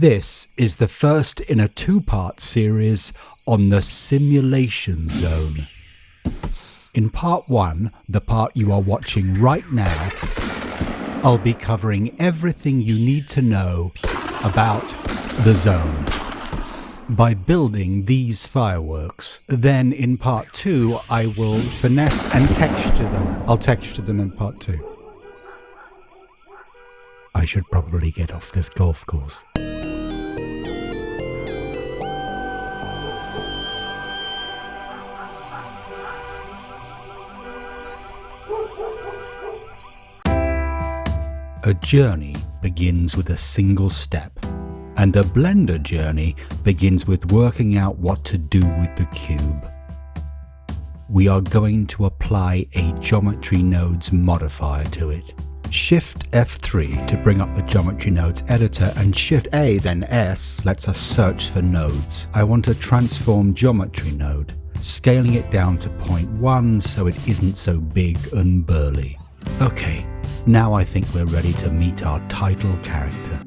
This is the first in a two-part series on the simulation zone. In part 1, the part you are watching right now, I'll be covering everything you need to know about the zone by building these fireworks. Then in part 2, I will finesse and texture them. I'll texture them in part 2. I should probably get off this golf course. A journey begins with a single step, and a Blender journey begins with working out what to do with the cube. We are going to apply a geometry nodes modifier to it. Shift F3 to bring up the geometry nodes editor, and Shift A then S lets us search for nodes. I want a transform geometry node, scaling it down to 0.1 so it isn't so big and burly. Okay, now I think we're ready to meet our title character.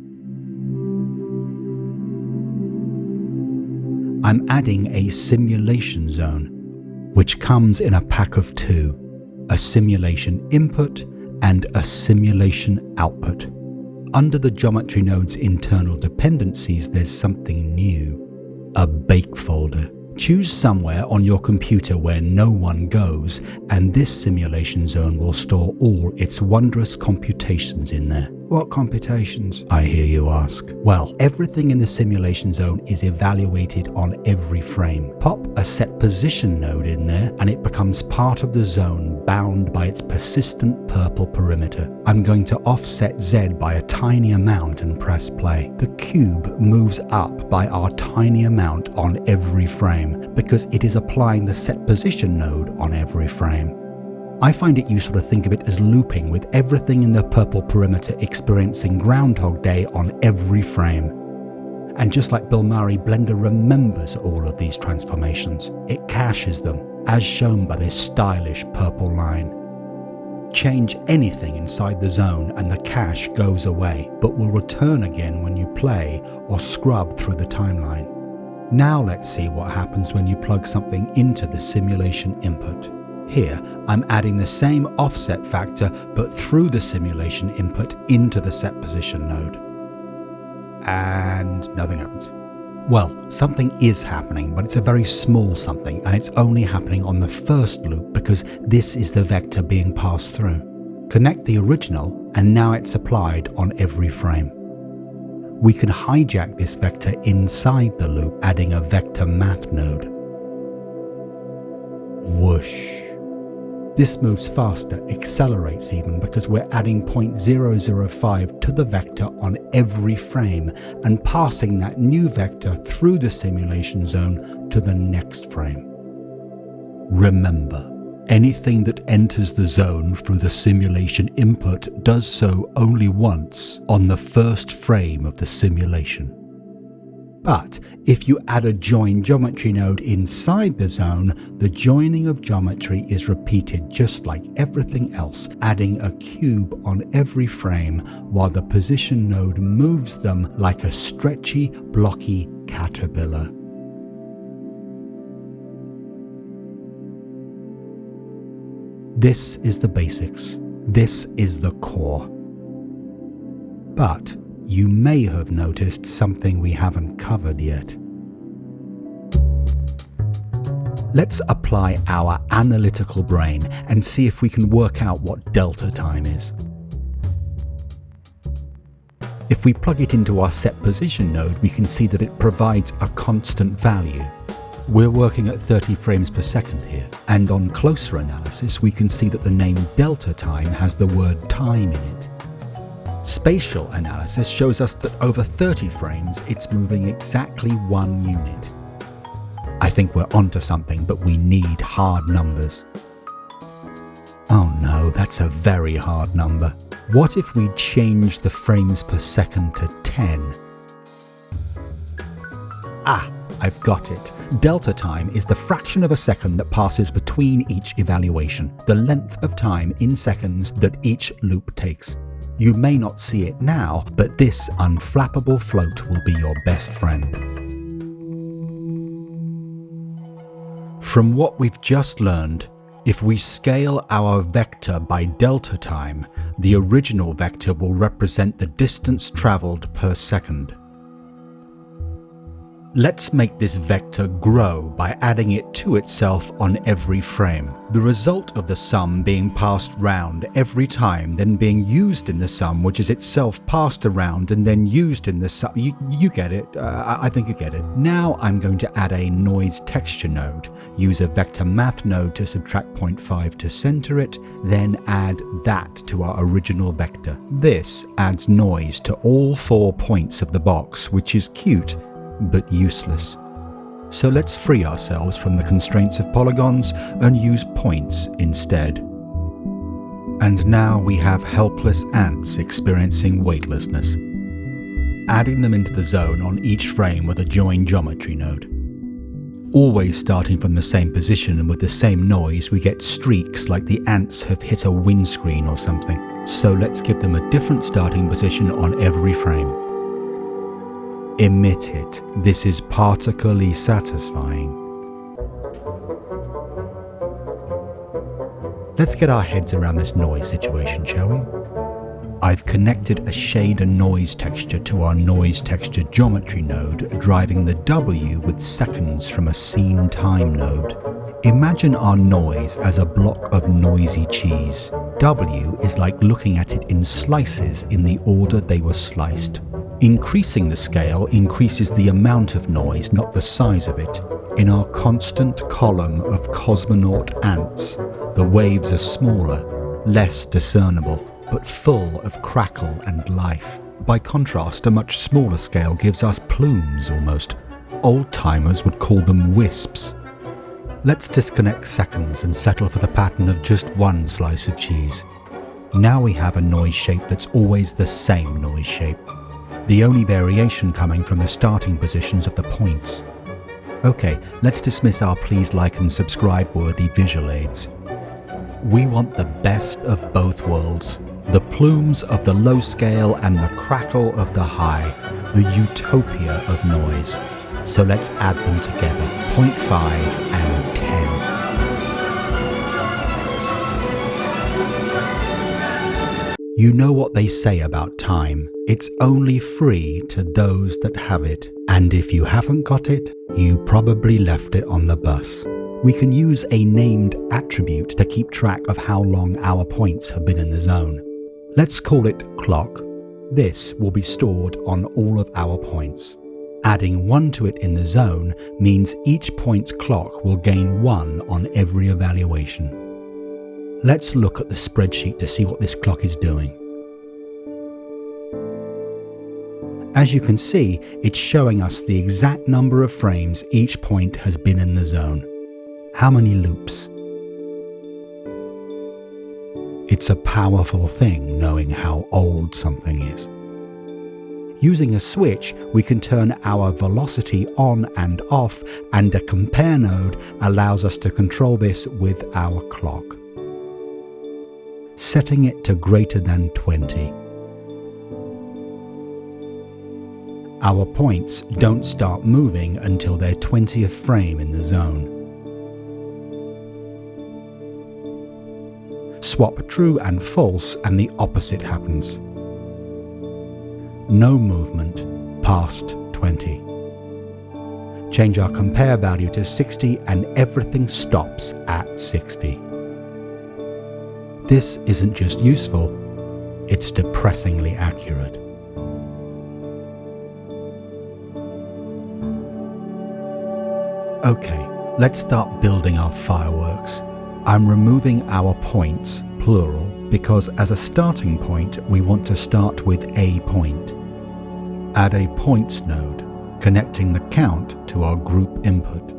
I'm adding a simulation zone, which comes in a pack of 2, a simulation input and a simulation output. Under the geometry node's internal dependencies, there's something new, a bake folder. Choose somewhere on your computer where no one goes, and this simulation zone will store all its wondrous computations in there. What computations? I hear you ask. Well, everything in the simulation zone is evaluated on every frame. Pop a set position node in there and it becomes part of the zone bound by its persistent purple perimeter. I'm going to offset Z by a tiny amount and press play. The cube moves up by our tiny amount on every frame because it is applying the set position node on every frame. I find it useful to think of it as looping, with everything in the purple perimeter experiencing Groundhog Day on every frame. And just like Bill Murray, Blender remembers all of these transformations. It caches them, as shown by this stylish purple line. Change anything inside the zone and the cache goes away, but will return again when you play or scrub through the timeline. Now let's see what happens when you plug something into the simulation input. Here, I'm adding the same offset factor, but through the simulation input into the set position node. And nothing happens. Well, something is happening, but it's a very small something, and it's only happening on the first loop because this is the vector being passed through. Connect the original, and now it's applied on every frame. We can hijack this vector inside the loop, adding a vector math node. Whoosh. This moves faster, accelerates even, because we're adding 0.005 to the vector on every frame and passing that new vector through the simulation zone to the next frame. Remember, anything that enters the zone through the simulation input does so only once on the first frame of the simulation. But if you add a join geometry node inside the zone, the joining of geometry is repeated just like everything else, adding a cube on every frame while the position node moves them like a stretchy, blocky caterpillar. This is the basics. This is the core. But you may have noticed something we haven't covered yet. Let's apply our analytical brain and see if we can work out what delta time is. If we plug it into our set position node, we can see that it provides a constant value. We're working at 30 frames per second here, and on closer analysis we can see that the name delta time has the word time in it. Spatial analysis shows us that over 30 frames it's moving exactly 1 unit. I think we're onto something, but we need hard numbers. Oh no, that's a very hard number. What if we change the frames per second to 10? Ah, I've got it. Delta time is the fraction of a second that passes between each evaluation, the length of time in seconds that each loop takes. You may not see it now, but this unflappable float will be your best friend. From what we've just learned, if we scale our vector by delta time, the original vector will represent the distance travelled per second. Let's make this vector grow by adding it to itself on every frame. The result of the sum being passed round every time, then being used in the sum, which is itself passed around and then used in the sum. You get it. I think you get it. Now I'm going to add a noise texture node. Use a vector math node to subtract 0.5 to center it, then add that to our original vector. This adds noise to all 4 points of the box, which is cute, but useless. So let's free ourselves from the constraints of polygons and use points instead. And now we have helpless ants experiencing weightlessness. Adding them into the zone on each frame with a join geometry node. Always starting from the same position and with the same noise, we get streaks like the ants have hit a windscreen or something. So let's give them a different starting position on every frame. Emit it. This is particularly satisfying. Let's get our heads around this noise situation, shall we? I've connected a shade and noise texture to our noise texture geometry node, driving the W with seconds from a scene time node. Imagine our noise as a block of noisy cheese. W is like looking at it in slices in the order they were sliced. Increasing the scale increases the amount of noise, not the size of it. In our constant column of cosmonaut ants, the waves are smaller, less discernible, but full of crackle and life. By contrast, a much smaller scale gives us plumes almost. Old-timers would call them wisps. Let's disconnect seconds and settle for the pattern of just one slice of cheese. Now we have a noise shape that's always the same noise shape. The only variation coming from the starting positions of the points. Okay, let's dismiss our please like and subscribe worthy visual aids. We want the best of both worlds. The plumes of the low scale and the crackle of the high. The utopia of noise. So let's add them together, 0.5 and 10. You know what they say about time. It's only free to those that have it. And if you haven't got it, you probably left it on the bus. We can use a named attribute to keep track of how long our points have been in the zone. Let's call it clock. This will be stored on all of our points. Adding 1 to it in the zone means each point's clock will gain 1 on every evaluation. Let's look at the spreadsheet to see what this clock is doing. As you can see, it's showing us the exact number of frames each point has been in the zone. How many loops? It's a powerful thing knowing how old something is. Using a switch, we can turn our velocity on and off, and a compare node allows us to control this with our clock. Setting it to greater than 20. Our points don't start moving until their 20th frame in the zone. Swap true and false and the opposite happens. No movement past 20. Change our compare value to 60 and everything stops at 60. This isn't just useful, it's depressingly accurate. Okay, let's start building our fireworks. I'm removing our points, plural, because as a starting point, we want to start with a point. Add a points node, connecting the count to our group input.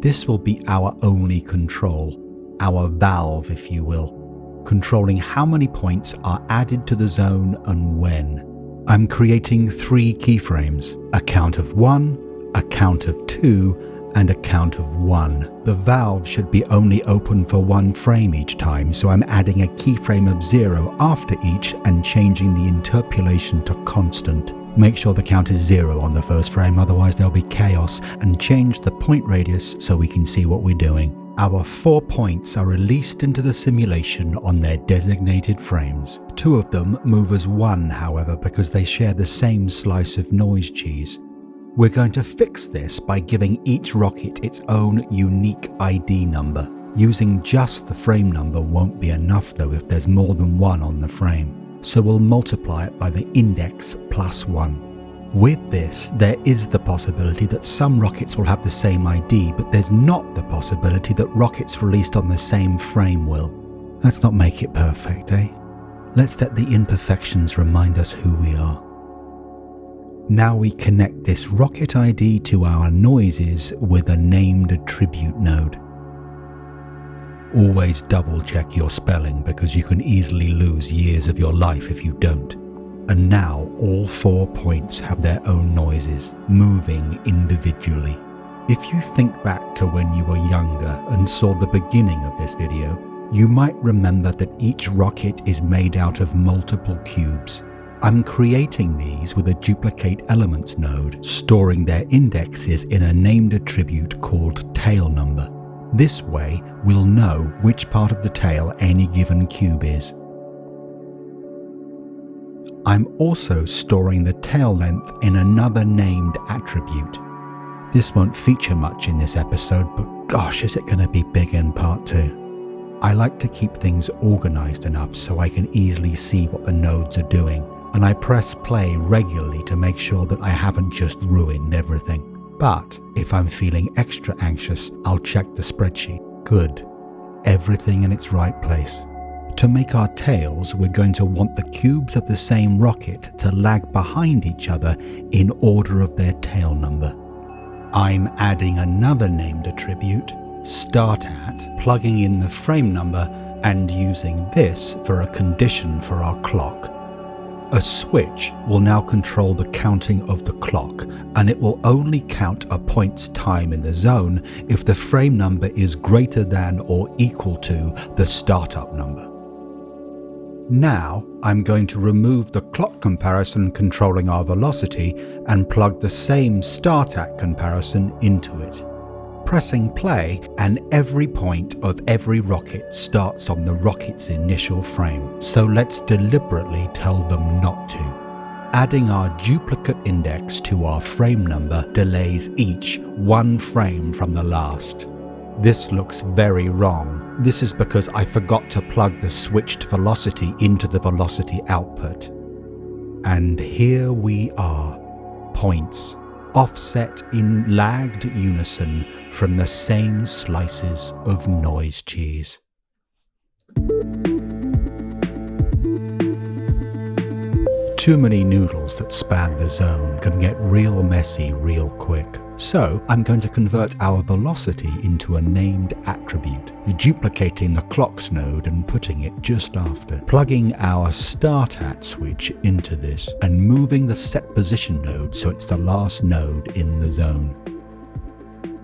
This will be our only control, our valve, if you will, controlling how many points are added to the zone and when. I'm creating 3 keyframes, a count of 1, a count of 2, and a count of 1. The valve should be only open for 1 frame each time, so I'm adding a keyframe of 0 after each and changing the interpolation to constant. Make sure the count is 0 on the first frame, otherwise there'll be chaos, and change the point radius so we can see what we're doing. Our 4 points are released into the simulation on their designated frames. 2 of them move as 1, however, because they share the same slice of noise cheese. We're going to fix this by giving each rocket its own unique ID number. Using just the frame number won't be enough though if there's more than 1 on the frame. So we'll multiply it by the index plus 1. With this, there is the possibility that some rockets will have the same ID, but there's not the possibility that rockets released on the same frame will. Let's not make it perfect, eh? Let's let the imperfections remind us who we are. Now we connect this rocket ID to our noises with a named attribute node. Always double check your spelling because you can easily lose years of your life if you don't. And now all 4 points have their own noises, moving individually. If you think back to when you were younger and saw the beginning of this video, you might remember that each rocket is made out of multiple cubes. I'm creating these with a duplicate elements node, storing their indexes in a named attribute called tail number. This way, we'll know which part of the tail any given cube is. I'm also storing the tail length in another named attribute. This won't feature much in this episode, but gosh, is it going to be big in part 2. I like to keep things organized enough so I can easily see what the nodes are doing, and I press play regularly to make sure that I haven't just ruined everything. But if I'm feeling extra anxious, I'll check the spreadsheet. Good. Everything in its right place. To make our tails, we're going to want the cubes of the same rocket to lag behind each other in order of their tail number. I'm adding another named attribute, start at, plugging in the frame number and using this for a condition for our clock. A switch will now control the counting of the clock, and it will only count a point's time in the zone if the frame number is greater than or equal to the startup number. Now I'm going to remove the clock comparison controlling our velocity and plug the same start at comparison into it. Pressing play, and every point of every rocket starts on the rocket's initial frame, so let's deliberately tell them not to. Adding our duplicate index to our frame number delays each 1 frame from the last. This looks very wrong. This is because I forgot to plug the switched velocity into the velocity output. And here we are, points, offset in lagged unison from the same slices of noise cheese. Too many noodles that span the zone can get real messy real quick. So I'm going to convert our velocity into a named attribute, duplicating the clocks node and putting it just after, plugging our start at switch into this and moving the set position node so it's the last node in the zone.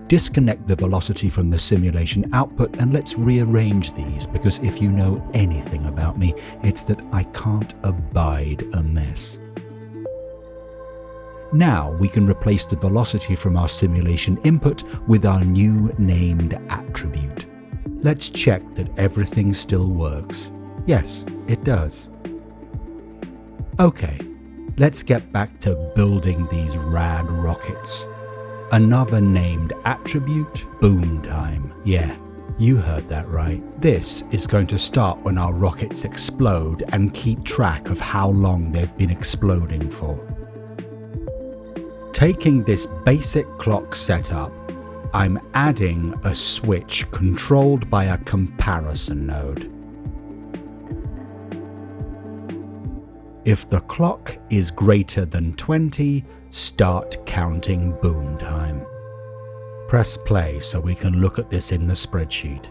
Disconnect the velocity from the simulation output and let's rearrange these, because if you know anything about me, it's that I can't abide a mess. Now we can replace the velocity from our simulation input with our new named attribute. Let's check that everything still works. Yes, it does. Okay, let's get back to building these rad rockets. Another named attribute, boom time. Yeah, you heard that right. This is going to start when our rockets explode and keep track of how long they've been exploding for. Taking this basic clock setup, I'm adding a switch controlled by a comparison node. If the clock is greater than 20, start counting boom time. Press play so we can look at this in the spreadsheet.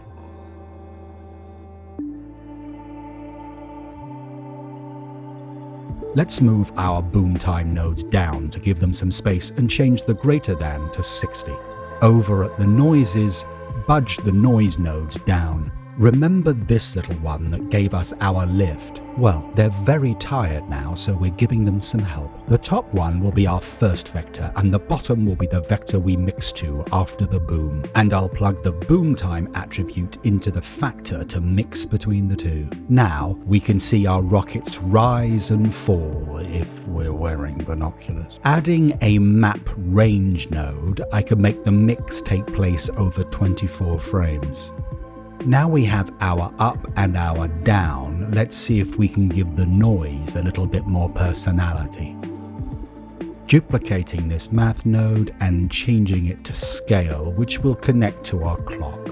Let's move our boom time nodes down to give them some space and change the greater than to 60. Over at the noises, budge the noise nodes down. Remember this little one that gave us our lift? Well, they're very tired now, so we're giving them some help. The top one will be our first vector, and the bottom will be the vector we mix to after the boom. And I'll plug the boom time attribute into the factor to mix between the two. Now, we can see our rockets rise and fall if we're wearing binoculars. Adding a map range node, I can make the mix take place over 24 frames. Now we have our up and our down, let's see if we can give the noise a little bit more personality. Duplicating this math node and changing it to scale, which will connect to our clock.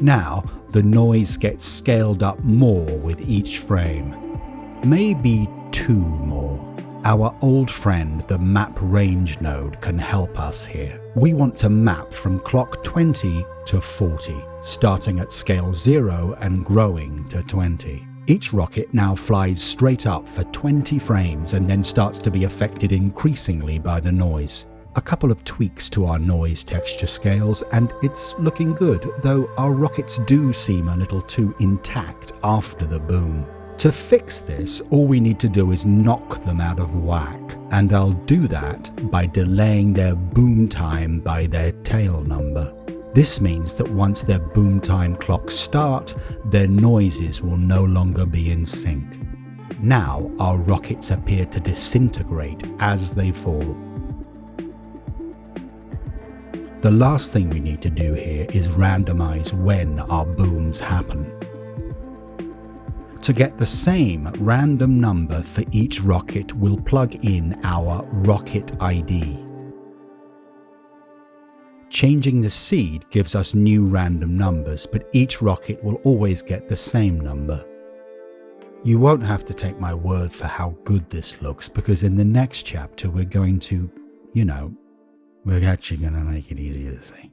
Now the noise gets scaled up more with each frame, maybe 2 more. Our old friend, the map range node, can help us here. We want to map from clock 20 to 40, starting at scale 0 and growing to 20. Each rocket now flies straight up for 20 frames and then starts to be affected increasingly by the noise. A couple of tweaks to our noise texture scales and it's looking good, though our rockets do seem a little too intact after the boom. To fix this, all we need to do is knock them out of whack, and I'll do that by delaying their boom time by their tail number. This means that once their boom time clocks start, their noises will no longer be in sync. Now our rockets appear to disintegrate as they fall. The last thing we need to do here is randomize when our booms happen. To get the same random number for each rocket, we'll plug in our rocket ID. Changing the seed gives us new random numbers, but each rocket will always get the same number. You won't have to take my word for how good this looks, because in the next chapter we're going to, we're actually going to make it easier to see.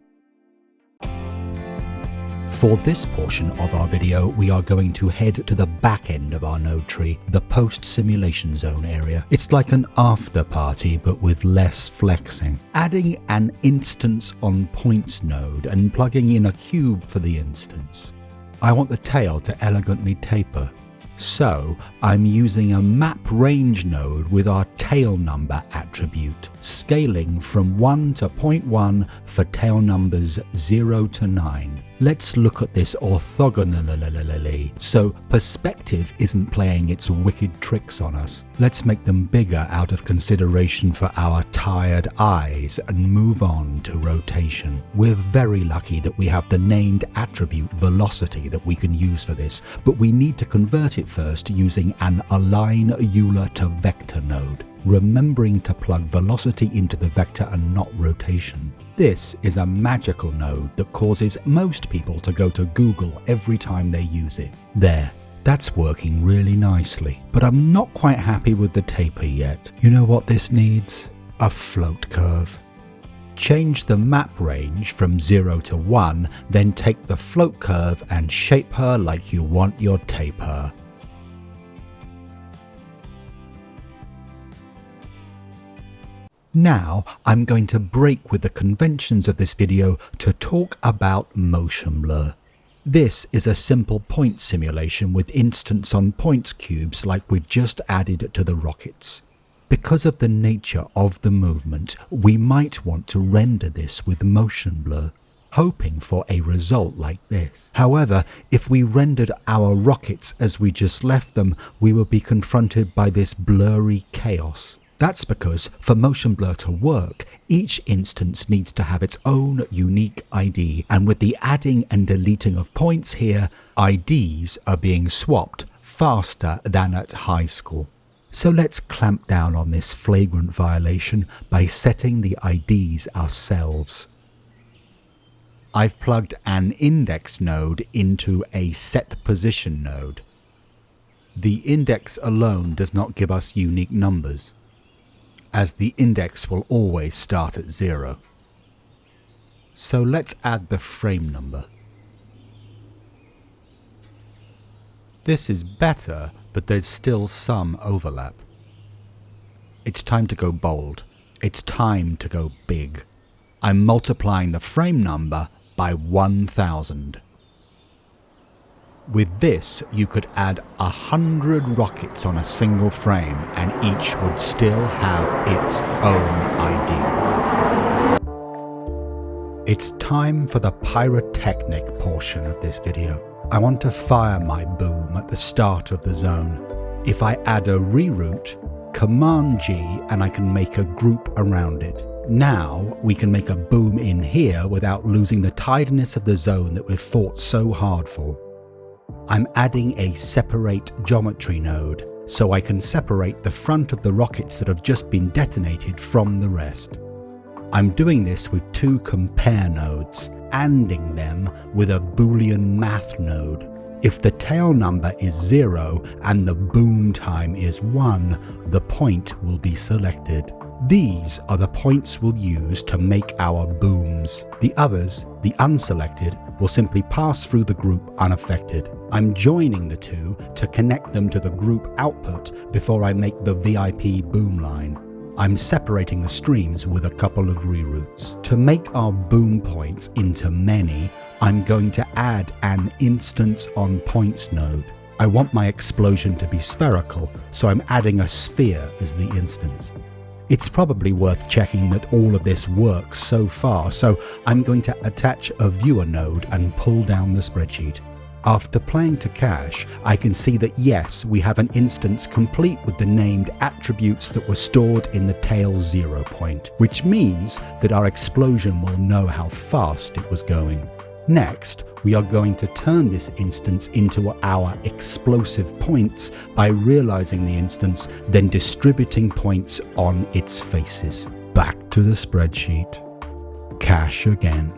For this portion of our video, we are going to head to the back end of our node tree, the post-simulation zone area. It's like an after party, but with less flexing. Adding an instance on points node and plugging in a cube for the instance. I want the tail to elegantly taper. So I'm using a map range node with our tail number attribute, scaling from 1 to 0.1 for tail numbers 0 to 9. Let's look at this orthogonally, so perspective isn't playing its wicked tricks on us. Let's make them bigger out of consideration for our tired eyes and move on to rotation. We're very lucky that we have the named attribute velocity that we can use for this, but we need to convert it first using an align Euler to vector node, remembering to plug velocity into the vector and not rotation. This is a magical node that causes most people to go to Google every time they use it. There, that's working really nicely, but I'm not quite happy with the taper yet. You know what this needs? A float curve. Change the map range from 0 to 1, then take the float curve and shape her like you want your taper. Now I'm going to break with the conventions of this video to talk about motion blur. This is a simple point simulation with instance on points cubes like we've just added to the rockets. Because of the nature of the movement, we might want to render this with motion blur, hoping for a result like this. However, if we rendered our rockets as we just left them, we would be confronted by this blurry chaos. That's because for motion blur to work, each instance needs to have its own unique ID, and with the adding and deleting of points here, IDs are being swapped faster than at high school. So let's clamp down on this flagrant violation by setting the IDs ourselves. I've plugged an index node into a set position node. The index alone does not give us unique numbers, as the index will always start at 0. So let's add the frame number. This is better, but there's still some overlap. It's time to go bold. It's time to go big. I'm multiplying the frame number by 1000. With this, you could add 100 rockets on a single frame and each would still have its own ID. It's time for the pyrotechnic portion of this video. I want to fire my boom at the start of the zone. If I add a reroute, Command G, and I can make a group around it. Now we can make a boom in here without losing the tidiness of the zone that we've fought so hard for. I'm adding a separate geometry node, so I can separate the front of the rockets that have just been detonated from the rest. I'm doing this with two compare nodes, ANDing them with a Boolean math node. If the tail number is 0 and the boom time is 1, the point will be selected. These are the points we'll use to make our booms. The others, the unselected, will simply pass through the group unaffected. I'm joining the two to connect them to the group output before I make the VIP boom line. I'm separating the streams with a couple of reroutes. To make our boom points into many, I'm going to add an instance on points node. I want my explosion to be spherical, so I'm adding a sphere as the instance. It's probably worth checking that all of this works so far, so I'm going to attach a viewer node and pull down the spreadsheet. After playing to cache, I can see that yes, we have an instance complete with the named attributes that were stored in the tail 0 point, which means that our explosion will know how fast it was going. Next, we are going to turn this instance into our explosive points by realizing the instance, then distributing points on its faces. Back to the spreadsheet. Cache again.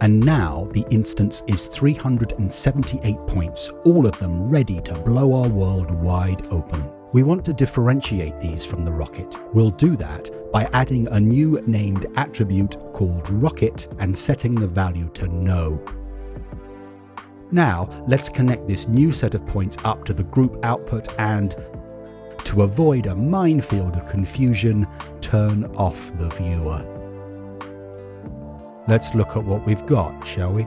And now the instance is 378 points, all of them ready to blow our world wide open. We want to differentiate these from the rocket. We'll do that by adding a new named attribute called rocket and setting the value to no. Now let's connect this new set of points up to the group output and, to avoid a minefield of confusion, turn off the viewer. Let's look at what we've got, shall we?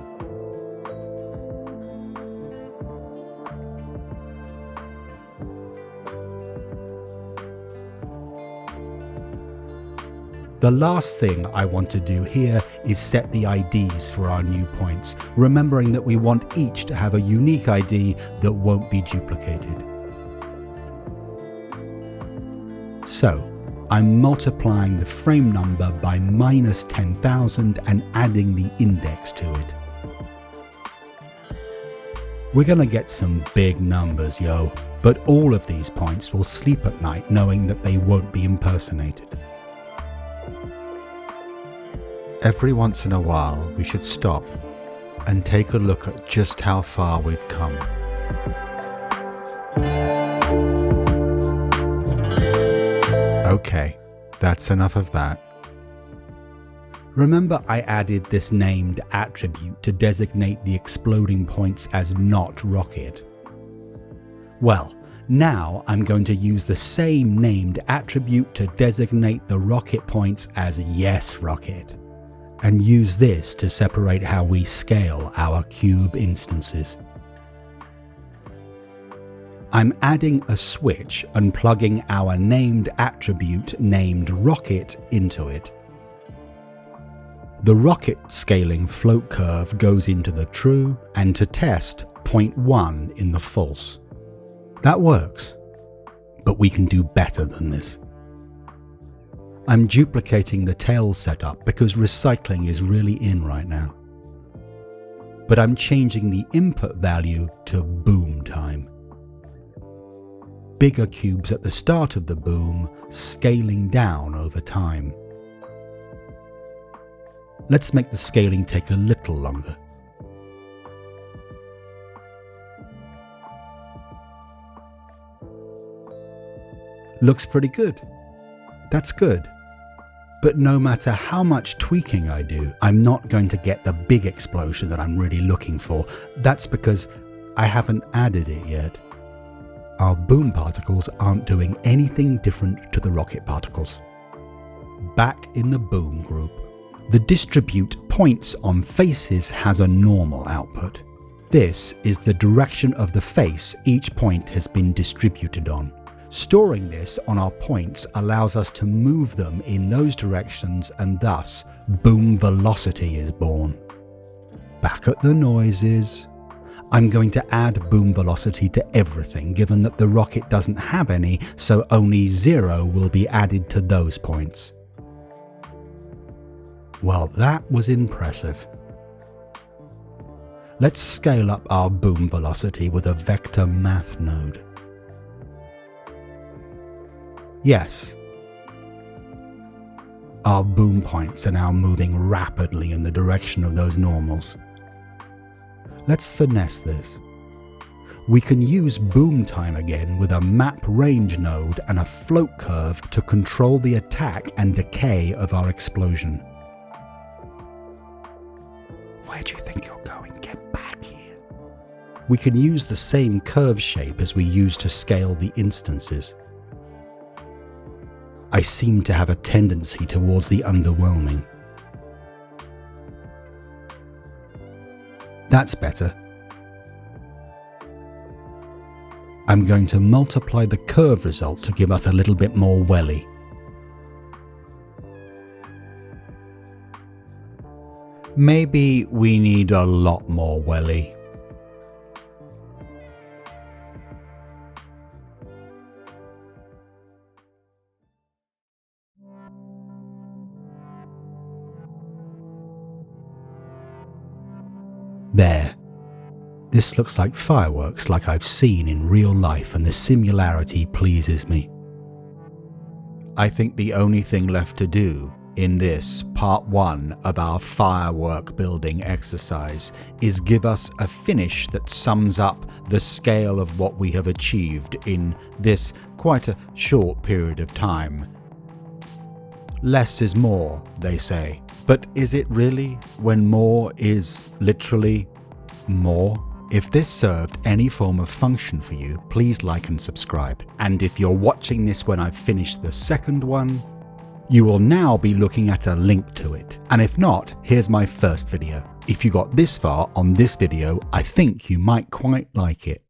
The last thing I want to do here is set the IDs for our new points, remembering that we want each to have a unique ID that won't be duplicated. So, I'm multiplying the frame number by minus 10,000 and adding the index to it. We're gonna get some big numbers, yo, but all of these points will sleep at night knowing that they won't be impersonated. Every once in a while, we should stop and take a look at just how far we've come. Okay, that's enough of that. Remember I added this named attribute to designate the exploding points as not rocket? Well, now I'm going to use the same named attribute to designate the rocket points as yes rocket, and use this to separate how we scale our cube instances. I'm adding a switch and plugging our named attribute named rocket into it. The rocket scaling float curve goes into the true, and to test, 0.1 in the false. That works, but we can do better than this. I'm duplicating the tail setup because recycling is really in right now. But I'm changing the input value to boom time. Bigger cubes at the start of the boom, scaling down over time. Let's make the scaling take a little longer. Looks pretty good. That's good. But no matter how much tweaking I do, I'm not going to get the big explosion that I'm really looking for. That's because I haven't added it yet. Our boom particles aren't doing anything different to the rocket particles. Back in the boom group, The distribute points on faces has a normal output. This is the direction of the face each point has been distributed on. Storing this on our points allows us to move them in those directions, and thus boom velocity is born. Back at the noises. I'm going to add boom velocity to everything, given that the rocket doesn't have any, so only 0 will be added to those points. Well, that was impressive. Let's scale up our boom velocity with a vector math node. Yes, our boom points are now moving rapidly in the direction of those normals. Let's finesse this. We can use boom time again with a map range node and a float curve to control the attack and decay of our explosion. Where do you think you're going? Get back here. We can use the same curve shape as we used to scale the instances. I seem to have a tendency towards the underwhelming. That's better. I'm going to multiply the curve result to give us a little bit more welly. Maybe we need a lot more welly. There. This looks like fireworks like I've seen in real life, and the similarity pleases me. I think the only thing left to do in this part 1 of our firework building exercise is give us a finish that sums up the scale of what we have achieved in this quite a short period of time. Less is more, they say. But is it really, when more is literally more? If this served any form of function for you, please like and subscribe. And if you're watching this when I've finished the second one, you will now be looking at a link to it. And if not, here's my first video. If you got this far on this video, I think you might quite like it.